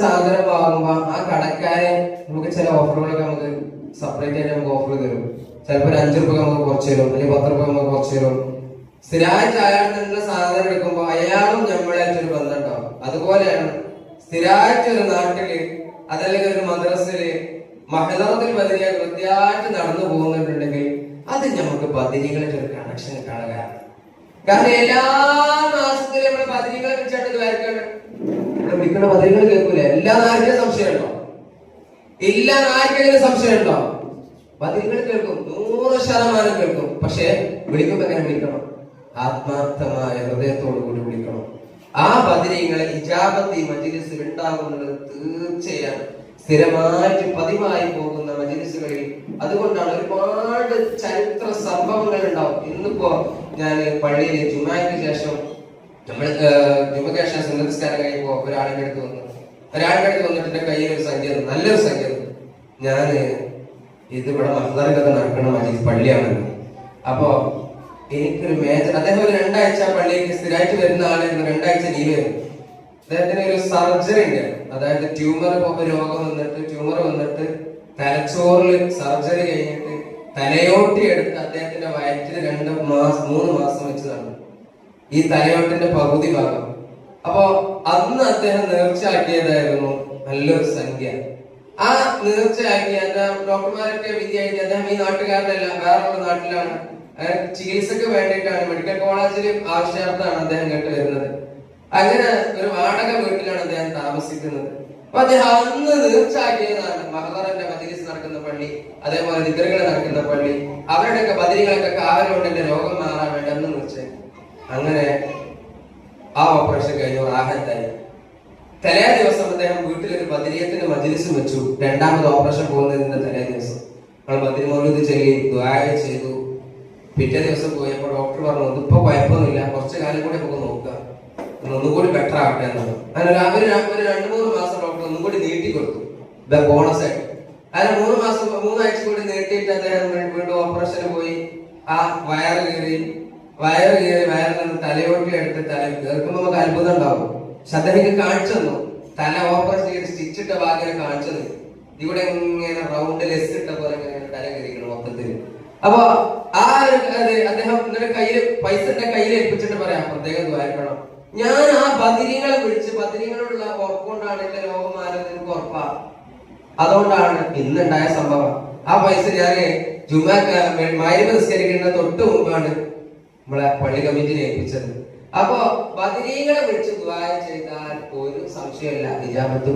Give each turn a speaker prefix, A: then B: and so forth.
A: സാധനം വാങ്ങുമ്പോ ആ കടക്കാരെ നമുക്ക് ചില ഓഫറുകളൊക്കെ നമുക്ക് സെപ്പറേറ്റ് ആയിട്ട് നമുക്ക് ഓഫർ തരും. ചിലപ്പോൾ ഒരു 5 രൂപ നമുക്ക് കുറച്ച് തരും, അല്ലെങ്കിൽ 10 രൂപ നമുക്ക് കുറച്ച് തരും. സ്ഥിരമായിട്ട് അയാൾ തന്നെ സാധനം എടുക്കുമ്പോ അയാളും നമ്മളായിട്ടൊരു ബന്ധം ഉണ്ടാവും. അതുപോലെയാണ് സ്ഥിരമായിട്ട് ഒരു നാട്ടില് അതല്ലെങ്കിൽ ഒരു മദ്രസയില് മഹദറത്തിൽ ബദരിയ കൃത്യമായിട്ട് നടന്നു പോകുന്നുണ്ടെങ്കിൽ അത് നമുക്ക് ബദരികളായിട്ട് ഒരു കണക്ഷൻ കാണുക. കാരണം എല്ലാ മാസത്തിലും നമ്മള് ബദരികളെ വെച്ചായിട്ട് വായിക്കാണ് വിളിക്കുന്ന ബദരികൾ കേൾക്കൂലേ? എല്ലാ നാരിക്കും സംശയമുണ്ടോ? ഇല്ല, നാരിക്കെങ്കിലും സംശയമുണ്ടോ? ബദരികൾ കേൾക്കും, 100% കേൾക്കും. പക്ഷെ വിളിക്കുമ്പോ എങ്ങനെ വിളിക്കണം? ആത്മാർത്ഥമായ ഹൃദയത്തോടു കൂടി വിളിക്കണം. ആ ബദരീങ്ങളെ ഇജാബത്ത് ഈ മജ്‌ലിസിൽ ഉണ്ടാകുന്നത് തീർച്ചയാണ് സ്ഥിരമായിട്ട് പതിവായി പോകുന്ന മജ്‌ലിസുകളിൽ. അതുകൊണ്ടാണ് ഒരുപാട് ചരിത്ര സംഭവങ്ങൾ ഉണ്ടാവും. ഇന്നിപ്പോ ഞാൻ പള്ളിയിൽ ജുമാക്ക് ശേഷം ജുമയ്ക്ക് ശേഷം സുന്നതസ്കാരം കഴിയുമ്പോ ഒരാളുടെ അടുത്ത് വന്നിട്ട് എന്റെ കയ്യിൽ ഒരു സംഖ്യ, നല്ലൊരു സംഖ്യ. ഞാന് ഇത് ഇവിടെ മഹ്ദറിലൊക്കെ നടക്കണ മജ്‌ലിസ് പള്ളിയാണല്ലോ. അപ്പൊ എനിക്കൊരു മേജർ, അദ്ദേഹം ഒരു 2 ആഴ്ച പള്ളിക്ക് സ്ഥിരമായിട്ട് വരുന്ന ആളായിരുന്നു. 2 ആഴ്ച ലീവ് ആയിരുന്നു. അദ്ദേഹത്തിന് ഒരു സർജറി ഉണ്ട്. അതായത് ട്യൂമർ വന്നിട്ട് തലച്ചോറിൽ സർജറി കഴിഞ്ഞിട്ട് തലയോട്ടി എടുത്ത് അദ്ദേഹത്തിന്റെ വയറ്റിൽ 3 മാസം വെച്ച് നടന്നു. ഈ തലയോട്ടിന്റെ പകുതി ഭാഗം. അപ്പൊ അന്ന് അദ്ദേഹം നേർച്ചയാക്കിയതായിരുന്നു നല്ലൊരു സംഖ്യ. ആ നേർച്ചയാക്കി ഡോക്ടർമാരൊക്കെ വിധിയായിട്ട് അദ്ദേഹം ഈ നാട്ടുകാരനല്ല, വേറൊരു നാട്ടിലാണ്. ചികിത്സക്ക് വേണ്ടിയിട്ടാണ് മെഡിക്കൽ കോളേജിൽ ആവശ്യാർത്ഥമാണ് അദ്ദേഹം കേട്ട് വരുന്നത്. അങ്ങനെ ഒരു വാടക വീട്ടിലാണ് അദ്ദേഹം താമസിക്കുന്നത്. അപ്പൊ അദ്ദേഹം അന്ന് നേർച്ചയാക്കിയതാണ് മഹദറിന്റെ മജ്‌ലിസ് നടക്കുന്ന പള്ളി, അതേപോലെ ദിക്റുകൾ നടക്കുന്ന പള്ളി, അവരുടെയൊക്കെ ബദരികളൊക്കെ കാവലുകൊണ്ട് എന്റെ രോഗം മാറാൻ വേണ്ടി അന്ന് നേർച്ചയാക്കി. അങ്ങനെ ആ ഓപ്പറേഷൻ കഴിഞ്ഞു, റാഹത്തായി. തലേ ദിവസം അദ്ദേഹം വീട്ടിലൊരു ബദരിയത്തിന്റെ മജ്‌ലിസ് വെച്ചു. 2ാമത് ഓപ്പറേഷൻ പോകുന്നതിന്റെ തലേ ദിവസം നമ്മൾ ബദരി മൗലൂദ് ചൊല്ലി ദുആ ചെയ്തു. പിറ്റേ ദിവസം പോയപ്പോൾ ഡോക്ടർ പറഞ്ഞു ഇതിപ്പോ കുഴപ്പമൊന്നുമില്ല, കുറച്ചു കാലം കൂടി നമുക്ക് നോക്കാം, ഒന്നുകൂടി ബെറ്റർ ആവട്ടെ എന്നാണ്. അങ്ങനെ ഒരു 2-3 മാസം ഡോക്ടർ ഒന്നും കൂടി നീട്ടി കൊടുത്തു, ബോണസ് ആയിട്ട്. അങ്ങനെ 3 ആഴ്ച കൂടി നീട്ടിയിട്ട് അദ്ദേഹം വീണ്ടും ഓപ്പറേഷന് പോയി. ആ വയറ് കീറി വയറിൽ നിന്ന് തലയോട്ടി എടുത്ത് തല കേൾക്കുമ്പോ നമുക്ക് അത്ഭുതം ഉണ്ടാവും. പക്ഷെ അദ്ദേഹം കാണിച്ചു തന്നു. തല ഓപ്പറേഷൻ ചെയ്ത് സ്റ്റിച്ചിട്ട ഭാഗ്യം കാണിച്ചത് ഇവിടെ ഇങ്ങനെ റൗണ്ട് ലെസ് ഇട്ട പോലെ തല കയറിക്കണം മൊത്തത്തില്. അപ്പൊ ആ അദ്ദേഹം കയ്യില് പൈസ കയ്യിൽ ഏൽപ്പിച്ചിട്ട് പറയാം പ്രത്യേകം ദ്വാരക്കണം. ഞാൻ ആ ബദരീങ്ങളെ വിളിച്ച് ബദരീങ്ങളോടുള്ള ഉറപ്പുകൊണ്ടാണ് എന്റെ രോഗം മാറുന്നത്, എനിക്ക് ഉറപ്പാ. അതുകൊണ്ടാണ് ഇന്നുണ്ടായ സംഭവം. ആ പൈസ ഞാന് മഗ്‌രിബ് നിസ്കരിക്കുന്ന തൊട്ട് മുമ്പാണ് നമ്മളെ പള്ളി കമ്മിറ്റിനെ ഏൽപ്പിച്ചത്. അപ്പൊ ബദരീങ്ങളെ വിളിച്ച് ദുആ ചെയ്താൽ ഒരു സംശയമില്ല, ഇജാബത്ത്